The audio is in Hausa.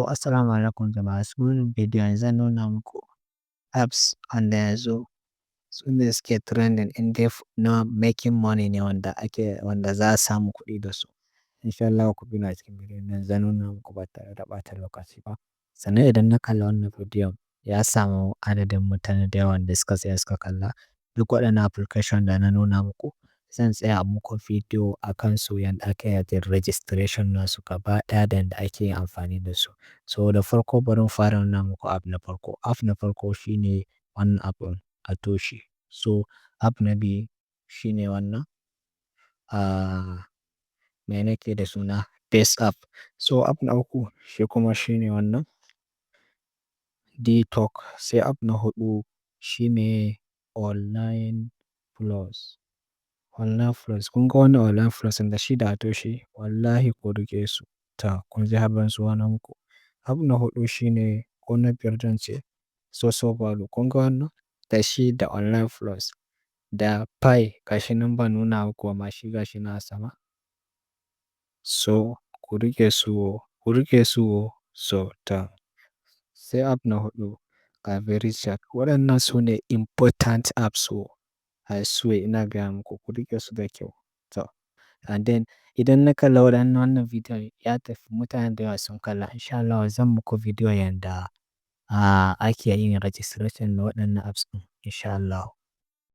Assalamu alaikum jama'a. Su wannan bidiyon zan nuna muku apps wanda yanzu su ne suke trending in dai na making money ne wanda za a samu kuɗi da su. Insha Allah ku bi ni a cikin bidiyon nan zan nuna muku ba tare da ɓata lokaci ba. Sannan idan na kalla wannan bidiyon ya samu adadin mutane da yawa da suka tsaya suka kalla duk waɗannan application da na nuna muku zan tsaya muku bidiyo a kansu yanda ake yin registration nasu gaba ɗaya da yanda ake yin amfani da su. So da farko bari in fara nuna muku app na farko. App na farko shine wannan app ɗin a toshe. So app na biyu shine wannan me nake da suna Best app. So app na uku shi kuma shine wannan detox. Sai app na huɗu shine online plus. Online plus kun ga wannan online plus da shi da a toshe wallahi ku riƙe su. Ta kun ji har ban zuwa na muku. App na huɗu shine ko na biyar zan ce so value. Kun ga wannan da shi da online plus da pi gashi nan ban nuna muku ba ma shi gashi nan a sama. So ku riƙe su, ku riƙe su so ta. Sai app na huɗu ga very chat. Waɗannan su ne important apps I swear ina gaya muku ku riƙe su da kyau. To and then idan na kalla wannan bidiyon ya tafi mutane da yawa sun kalla insha Allah zan muku bidiyo yanda ake yin registration na waɗannan apps ɗin insha Allah.